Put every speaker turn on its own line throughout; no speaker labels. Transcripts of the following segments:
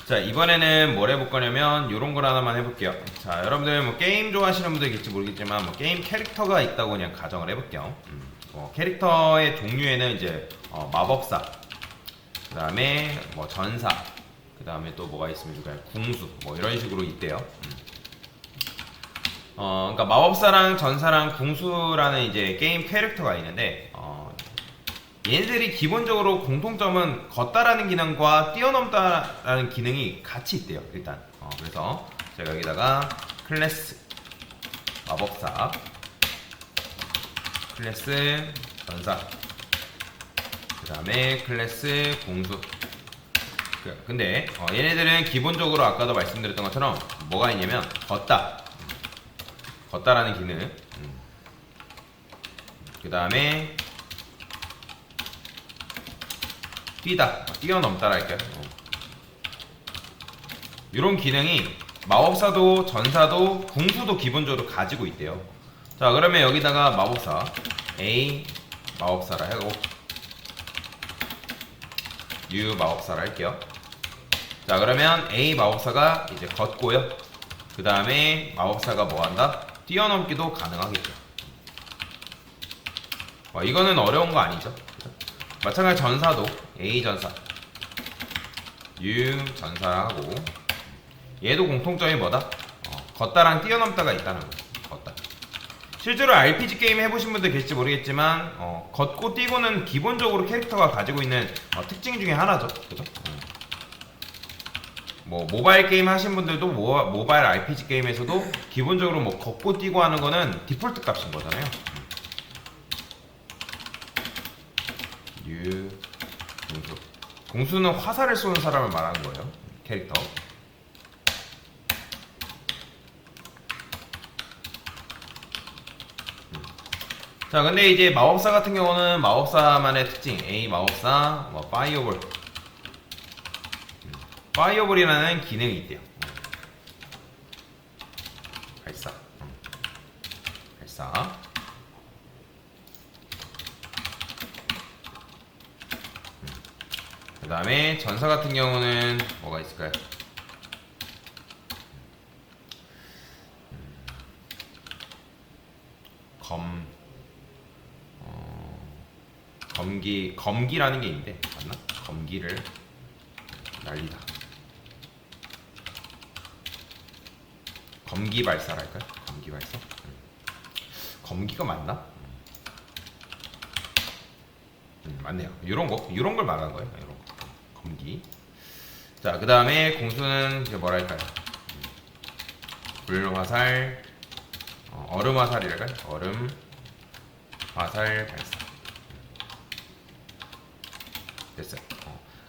자, 이번에는 뭘 해볼 거냐면 요런 걸 하나만 해볼게요. 자, 여러분들 뭐 게임 좋아하시는 분들 계실지 모르겠지만 뭐 게임 캐릭터가 있다고 그냥 가정을 해볼게요. 캐릭터의 종류에는 이제 마법사, 그 다음에 뭐 전사, 그 다음에 또 뭐가 있습니까? 궁수, 뭐 이런 식으로 있대요. 그러니까 마법사랑 전사랑 궁수라는 이제 게임 캐릭터가 있는데, 얘네들이 기본적으로 공통점은 걷다라는 기능과 뛰어넘다라는 기능이 같이 있대요. 일단 그래서 제가 여기다가 클래스 마법사, 클래스 전사, 그 다음에 클래스 공수. 근데 얘네들은 기본적으로 아까도 말씀드렸던 것처럼 뭐가 있냐면 걷다라는 기능, 그 다음에 뛰어넘다랄까요. 이런 기능이 마법사도 전사도 궁수도 기본적으로 가지고 있대요. 자, 그러면 여기다가 마법사 A 마법사라 하고 U 마법사라 할게요. 자, 그러면 A 마법사가 이제 걷고요. 그 다음에 마법사가 뭐한다? 뛰어넘기도 가능하겠죠. 이거는 어려운 거 아니죠? 마찬가지 전사도 A 전사, U 전사하고 얘도 공통점이 뭐다? 걷다랑 뛰어넘다가 있다는 거예요. 걷다. 실제로 RPG 게임 해보신 분들 계실지 모르겠지만 걷고 뛰고는 기본적으로 캐릭터가 가지고 있는 특징 중에 하나죠. 그죠? 뭐 모바일 게임 하신 분들도 모바일 RPG 게임에서도 기본적으로 뭐 걷고 뛰고 하는 거는 디폴트 값인 거잖아요. 공수는 화살을 쏘는 사람을 말하는 거예요. 캐릭터. 자, 근데 이제 마법사 같은 경우는 마법사만의 특징 A 마법사 뭐 파이어볼이라는 기능이 있대요. 발사. 그 다음에 전사 같은 경우는 뭐가 있을까요? 검기라는 게 있는데 맞나? 검기를 날리다. 검기 발사랄까요? 검기 발사? 검기가 맞나? 맞네요. 이런 걸 말하는 거예요. 이런 거. 검기. 자, 그 다음에 공수는 이제 뭐랄까요? 불화살, 얼음 화살이랄까요? 얼음 화살 발사. 됐어요.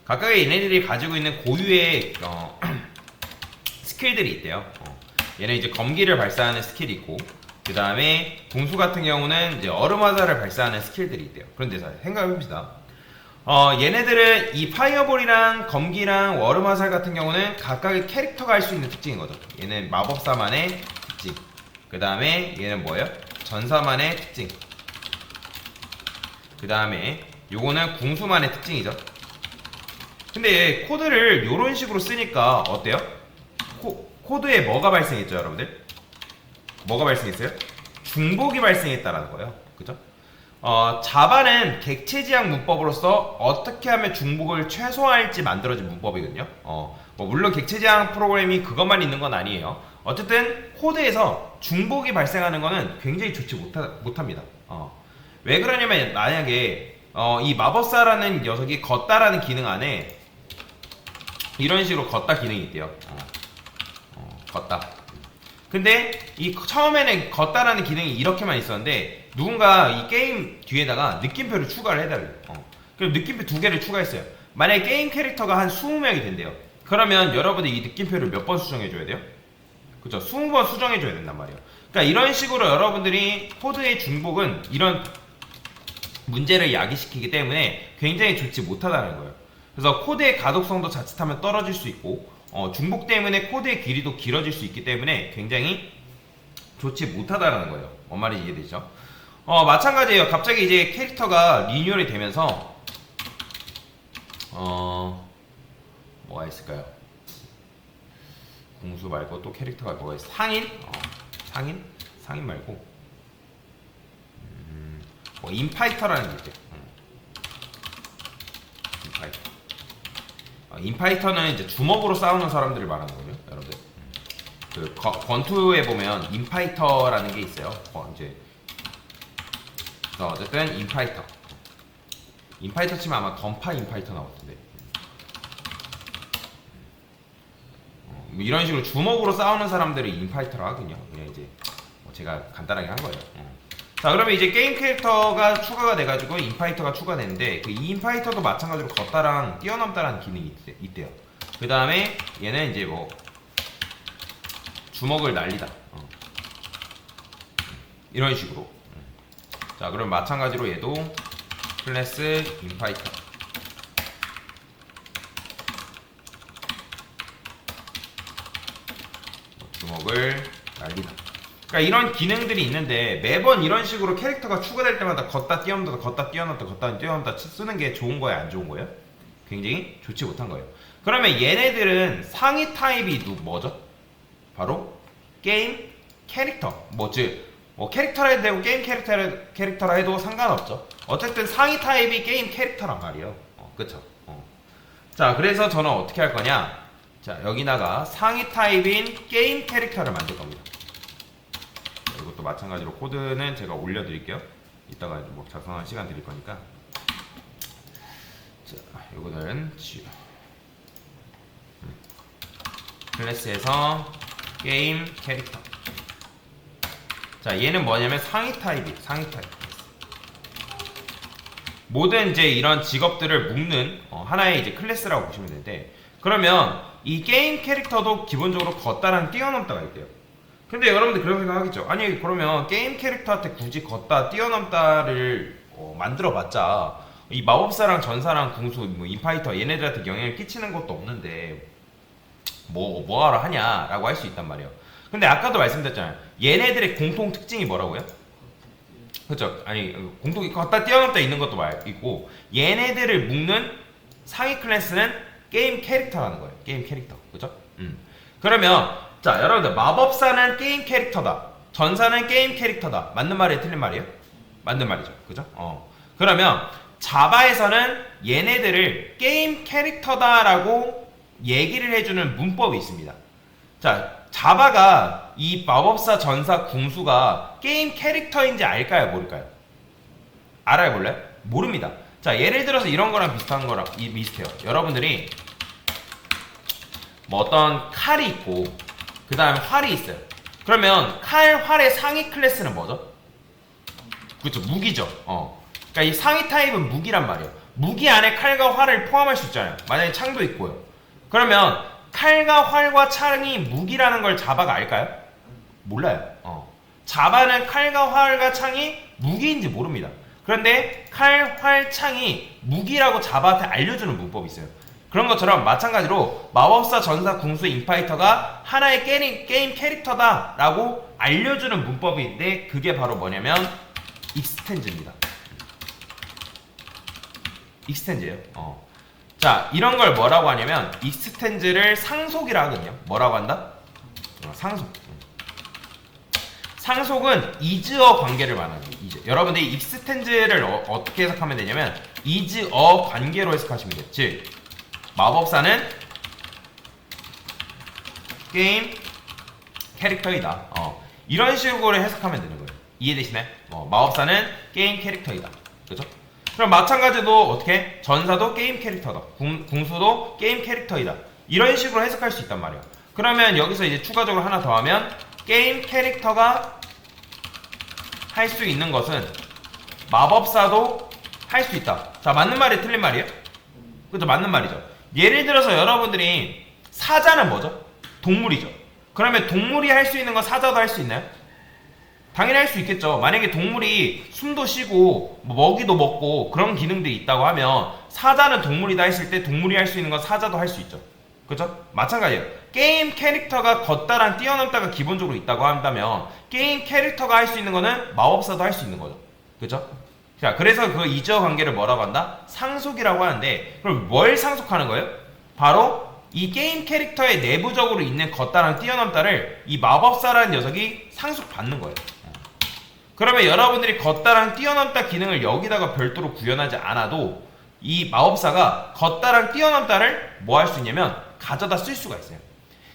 각각의 얘네들이 가지고 있는 고유의 스킬들이 있대요. 얘는 이제 검기를 발사하는 스킬이 있고, 그 다음에 궁수 같은 경우는 이제 얼음 화살을 발사하는 스킬들이 있대요. 그런데 생각해봅시다. 얘네들은 이 파이어볼이랑 검기랑 얼음 화살 같은 경우는 각각의 캐릭터가 할 수 있는 특징인 거죠. 얘는 마법사만의 특징. 그 다음에 얘는 뭐예요? 전사만의 특징. 그 다음에 요거는 궁수만의 특징이죠. 근데 코드를 요런 식으로 쓰니까 어때요? 코드에 뭐가 발생했죠, 여러분들? 뭐가 발생했어요? 중복이 발생했다라는 거예요. 그죠? 자바는 객체 지향 문법으로서 어떻게 하면 중복을 최소화할지 만들어진 문법이거든요. 뭐 물론 객체 지향 프로그램이 그것만 있는 건 아니에요. 어쨌든 코드에서 중복이 발생하는 거는 굉장히 좋지 못합니다. 왜 그러냐면 만약에 이 마법사라는 녀석이 걷다라는 기능 안에 이런 식으로 걷다 기능이 있대요. 걷다. 근데 이 처음에는 걷다라는 기능이 이렇게만 있었는데 누군가 이 게임 뒤에다가 느낌표를 추가를 해달래요. 그럼 느낌표 2개를 추가했어요. 만약에 게임 캐릭터가 한 20명이 된대요. 그러면 여러분이 이 느낌표를 몇 번 수정해줘야 돼요? 그죠? 20번 수정해줘야 된단 말이에요. 그러니까 이런 식으로 여러분들이 코드의 중복은 이런 문제를 야기시키기 때문에 굉장히 좋지 못하다는 거예요. 그래서 코드의 가독성도 자칫하면 떨어질 수 있고 중복 때문에 코드의 길이도 길어질 수 있기 때문에 굉장히 좋지 못하다라는 거예요. 뭔 말인지 이해되죠? 마찬가지예요. 갑자기 이제 캐릭터가 리뉴얼이 되면서 뭐가 있을까요? 궁수 말고 또 캐릭터가 뭐가 있어? 상인? 상인? 상인 말고 뭐 인파이터라는 게 있대. 인파이터. 인파이터는 이제 주먹으로 싸우는 사람들을 말하는 거예요, 여러분들. 그 권투에 보면 인파이터라는 게 있어요. 이제 어쨌든 인파이터. 인파이터 치면 아마 던파 인파이터 나올 텐데. 뭐 이런 식으로 주먹으로 싸우는 사람들을 인파이터라 하거든요. 그냥 이제 뭐 제가 간단하게 한 거예요. 자, 그러면 이제 게임 캐릭터가 추가가 돼가지고 인파이터가 추가되는데 그 인파이터도 마찬가지로 걷다랑 뛰어넘다라는 기능이 있대요. 그 다음에 얘는 이제 뭐 주먹을 날리다 이런 식으로. 자, 그럼 마찬가지로 얘도 클래스 인파이터. 주먹을 날리다. 그러니까 이런 기능들이 있는데 매번 이런 식으로 캐릭터가 추가될 때마다 걷다 뛰어넘다 걷다 뛰어넘다 걷다 뛰어넘다 쓰는 게 좋은 거예요, 안 좋은 거예요? 굉장히 좋지 못한 거예요. 그러면 얘네들은 상위 타입이 뭐죠? 바로 게임 캐릭터. 뭐 캐릭터라 해도 되고 게임 캐릭터라 해도 상관없죠. 어쨌든 상위 타입이 게임 캐릭터란 말이에요. 그쵸? 자, 그래서 저는 어떻게 할 거냐? 자, 여기다가 상위 타입인 게임 캐릭터를 만들 겁니다. 이것도 마찬가지로 코드는 제가 올려드릴게요. 이따가 뭐 작성할 시간 드릴 거니까. 자, 이거는 클래스에서 게임 캐릭터. 자, 얘는 뭐냐면 상위 타입. 모든 이제 이런 직업들을 묶는 하나의 이제 클래스라고 보시면 되는데, 그러면 이 게임 캐릭터도 기본적으로 걷다랑 뛰어넘다가 있대요. 근데 여러분들 그런 생각하겠죠. 아니, 그러면 게임 캐릭터한테 굳이 걷다 뛰어넘다를 만들어봤자 이 마법사랑 전사랑 궁수, 뭐 인파이터 얘네들한테 영향을 끼치는 것도 없는데 뭐하러 하냐라고 할 수 있단 말이에요. 근데 아까도 말씀드렸잖아요. 얘네들의 공통 특징이 뭐라고요? 그렇죠? 아니, 공통이 걷다 뛰어넘다 있는 것도 있고, 얘네들을 묶는 상위 클래스는 게임 캐릭터라는 거예요. 게임 캐릭터. 그죠? 그러면 자, 여러분들 마법사는 게임 캐릭터다. 전사는 게임 캐릭터다. 맞는 말이에요? 틀린 말이에요? 맞는 말이죠. 그죠? 그러면 자바에서는 얘네들을 게임 캐릭터다라고 얘기를 해주는 문법이 있습니다. 자, 자바가 이 마법사, 전사, 궁수가 게임 캐릭터인지 알까요? 모를까요? 알아요? 몰라요? 모릅니다. 자, 예를 들어서 이런 거랑 비슷한 거랑 비슷해요. 여러분들이 뭐 어떤 칼이 있고 그 다음에 활이 있어요. 그러면 칼, 활의 상위 클래스는 뭐죠? 그렇죠, 무기죠. 그러니까 이 상위 타입은 무기란 말이에요. 무기 안에 칼과 활을 포함할 수 있잖아요. 만약에 창도 있고요. 그러면 칼과 활과 창이 무기라는 걸 자바가 알까요? 몰라요. 자바는 칼과 활과 창이 무기인지 모릅니다. 그런데 칼, 활, 창이 무기라고 자바한테 알려주는 문법이 있어요. 그런 것처럼 마찬가지로 마법사, 전사, 궁수, 인파이터가 하나의 게임 캐릭터다 라고 알려주는 문법인데, 그게 바로 뭐냐면 익스텐즈입니다. 익스텐즈예요. 자, 이런 걸 뭐라고 하냐면 익스텐즈를 상속이라 하거든요. 뭐라고 한다? 상속. 상속은 이즈어 관계를 말하는 거예요. 여러분들이 익스텐즈를 어떻게 해석하면 되냐면 이즈어 관계로 해석하시면 돼요. 즉, 마법사는 게임 캐릭터이다. 이런 식으로 해석하면 되는 거예요. 이해되시나요? 마법사는 게임 캐릭터이다. 그렇죠? 그럼 마찬가지로 어떻게? 전사도 게임 캐릭터다. 궁수도 게임 캐릭터이다. 이런 식으로 해석할 수 있단 말이에요. 그러면 여기서 이제 추가적으로 하나 더 하면 게임 캐릭터가 할 수 있는 것은 마법사도 할 수 있다. 자, 맞는 말이에요? 틀린 말이에요? 그죠? 맞는 말이죠. 예를 들어서 여러분들이 사자는 뭐죠? 동물이죠. 그러면 동물이 할 수 있는 건 사자도 할 수 있나요? 당연히 할 수 있겠죠. 만약에 동물이 숨도 쉬고 뭐 먹이도 먹고 그런 기능들이 있다고 하면 사자는 동물이다 했을 때 동물이 할 수 있는 건 사자도 할 수 있죠. 그죠? 마찬가지예요. 게임 캐릭터가 걷다랑 뛰어넘다가 기본적으로 있다고 한다면 게임 캐릭터가 할 수 있는 거는 마법사도 할 수 있는 거죠. 그죠? 자, 그래서 그 이저 관계를 뭐라고 한다? 상속이라고 하는데, 그럼 뭘 상속하는 거예요? 바로 이 게임 캐릭터의 내부적으로 있는 걷다랑 뛰어넘다를 이 마법사라는 녀석이 상속받는 거예요. 그러면 여러분들이 걷다랑 뛰어넘다 기능을 여기다가 별도로 구현하지 않아도 이 마법사가 걷다랑 뛰어넘다를 뭐 할 수 있냐면 가져다 쓸 수가 있어요.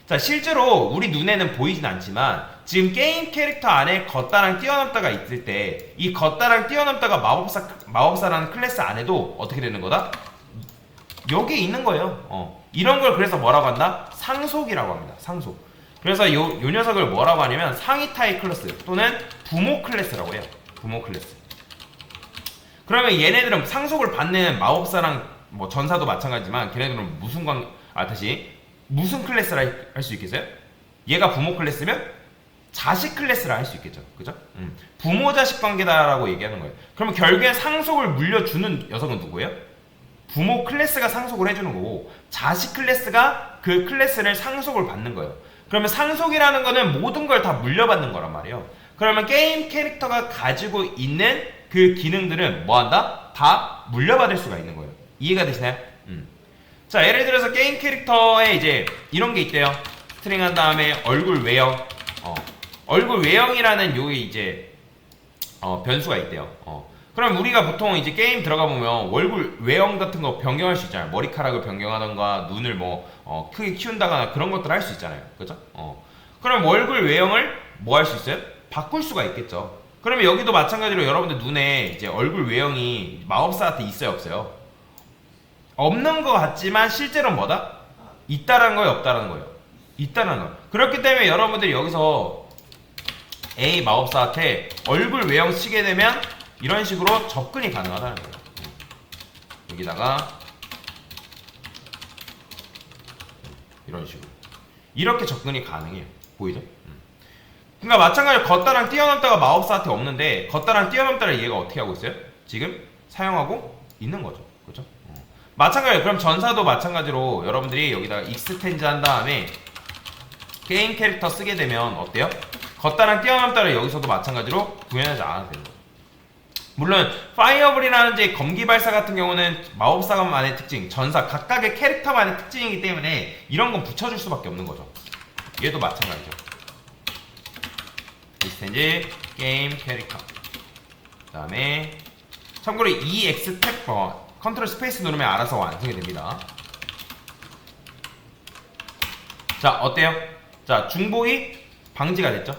자, 실제로 우리 눈에는 보이진 않지만 지금 게임 캐릭터 안에 걷다랑 뛰어넘다가 있을 때 이 걷다랑 뛰어넘다가 마법사라는 클래스 안에도 어떻게 되는 거다? 여기 있는 거예요. 이런 걸 그래서 뭐라고 한다? 상속이라고 합니다. 상속. 그래서 요 녀석을 뭐라고 하냐면 상위 타입 클래스 또는 부모 클래스라고 해요. 부모 클래스. 그러면 얘네들은 상속을 받는 마법사랑 뭐 전사도 마찬가지지만 걔네들은 무슨 클래스라 할 수 있겠어요? 얘가 부모 클래스면 자식 클래스라 할 수 있겠죠. 그죠? 부모 자식 관계다라고 얘기하는 거예요. 그러면 결국엔 상속을 물려주는 녀석은 누구예요? 부모 클래스가 상속을 해주는 거고 자식 클래스가 그 클래스를 상속을 받는 거예요. 그러면 상속이라는 거는 모든 걸 다 물려받는 거란 말이에요. 그러면 게임 캐릭터가 가지고 있는 그 기능들은 뭐한다? 다 물려받을 수가 있는 거예요. 이해가 되시나요? 자, 예를 들어서 게임 캐릭터에 이제 이런 게 있대요. 스트링 한 다음에 얼굴 외형. 얼굴 외형이라는 요게 이제 변수가 있대요. 그럼 우리가 보통 이제 게임 들어가 보면 얼굴 외형 같은 거 변경할 수 있잖아요. 머리카락을 변경하던가 눈을 뭐 크게 키운다거나 그런 것들 할 수 있잖아요. 그죠? 그럼 얼굴 외형을 뭐 할 수 있어요? 바꿀 수가 있겠죠. 그러면 여기도 마찬가지로 여러분들 눈에 이제 얼굴 외형이 마법사한테 있어요, 없어요? 없는 것 같지만 실제로는 뭐다? 있다라는 거예요, 없다라는 거예요? 있다라는 거예요. 그렇기 때문에 여러분들이 여기서 A 마법사한테 얼굴 외형 치게 되면 이런 식으로 접근이 가능하다는 거예요. 여기다가 이런 식으로 이렇게 접근이 가능해요. 보이죠? 그러니까 마찬가지로 걷다랑 뛰어넘다가 마법사한테 없는데 걷다랑 뛰어넘다를 얘가 어떻게 하고 있어요? 지금 사용하고 있는 거죠. 그렇죠? 마찬가지로 그럼 전사도 마찬가지로 여러분들이 여기다가 익스텐즈 한 다음에 게임 캐릭터 쓰게 되면 어때요? 걷다랑 뛰어넘다를 여기서도 마찬가지로 구현하지 않아도 되는 거예요. 물론 파이어볼이라든지 검기발사 같은 경우는 마법사만의 특징, 전사 각각의 캐릭터만의 특징이기 때문에 이런 건 붙여줄 수밖에 없는 거죠. 얘도 마찬가지죠. 익스텐즈 게임 캐릭터. 그 다음에 참고로 EX 탭 컨트롤 스페이스 누르면 알아서 완성이 됩니다. 자, 어때요? 자, 중복이 방지가 됐죠?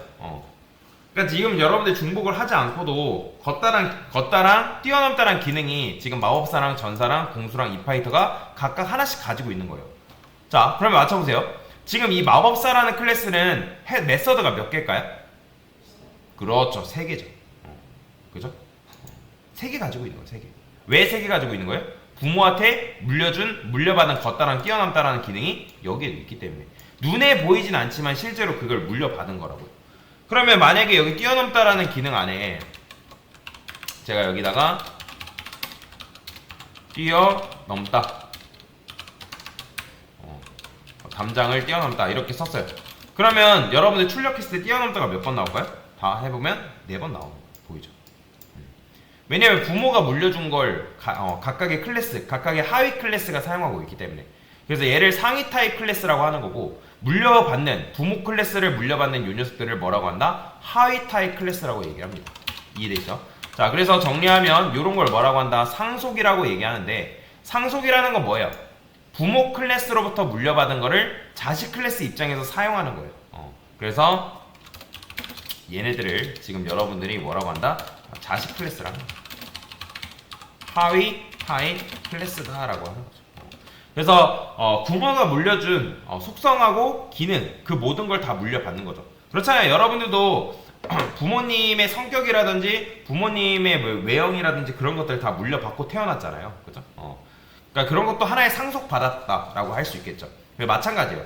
그러니까 지금 여러분들 중복을 하지 않고도 걷다랑 뛰어넘다랑 기능이 지금 마법사랑 전사랑 공수랑 이파이터가 각각 하나씩 가지고 있는 거예요. 자, 그러면 맞춰보세요. 지금 이 마법사라는 클래스는 메서드가 몇 개일까요? 그렇죠, 3개죠. 그죠? 3개 가지고 있는 거예요, 3개. 왜 3개 가지고 있는 거예요? 부모한테 물려받은 걷다랑 뛰어넘다라는 기능이 여기에도 있기 때문에 눈에 보이진 않지만 실제로 그걸 물려받은 거라고요. 그러면 만약에 여기 뛰어넘다라는 기능 안에 제가 여기다가 뛰어넘다 담장을 뛰어넘다 이렇게 썼어요. 그러면 여러분들 출력했을 때 뛰어넘다가 몇 번 나올까요? 다 해보면 4번 나오는 거 보이죠? 왜냐면 부모가 물려준 걸 각각의 클래스, 각각의 하위 클래스가 사용하고 있기 때문에. 그래서 얘를 상위 타입 클래스라고 하는 거고 물려받는 부모 클래스를 물려받는 요 녀석들을 뭐라고 한다? 하위 타입 클래스라고 얘기합니다. 이해되죠? 자, 그래서 정리하면 요런 걸 뭐라고 한다? 상속이라고 얘기하는데 상속이라는 건 뭐예요? 부모 클래스로부터 물려받은 거를 자식 클래스 입장에서 사용하는 거예요. 그래서 얘네들을 지금 여러분들이 뭐라고 한다? 자식 클래스라고 합니다. 하위 타입 클래스다라고 하는 거죠. 그래서 부모가 물려준 속성하고 기능 그 모든 걸 다 물려받는 거죠. 그렇잖아요. 여러분들도 부모님의 성격이라든지 부모님의 뭐 외형이라든지 그런 것들 다 물려받고 태어났잖아요. 그죠? 그러니까 그런 것도 하나의 상속받았다라고 할 수 있겠죠. 마찬가지예요.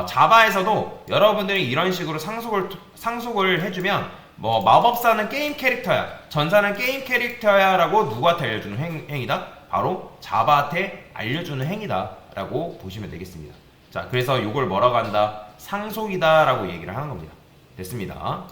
자바에서도 여러분들이 이런 식으로 상속을 해주면 뭐 마법사는 게임 캐릭터야, 전사는 게임 캐릭터야 라고 누구한테 알려주는 행위다? 바로 자바한테 알려주는 행위다 라고 보시면 되겠습니다. 자, 그래서 이걸 뭐라고 한다? 상속이다 라고 얘기를 하는 겁니다. 됐습니다.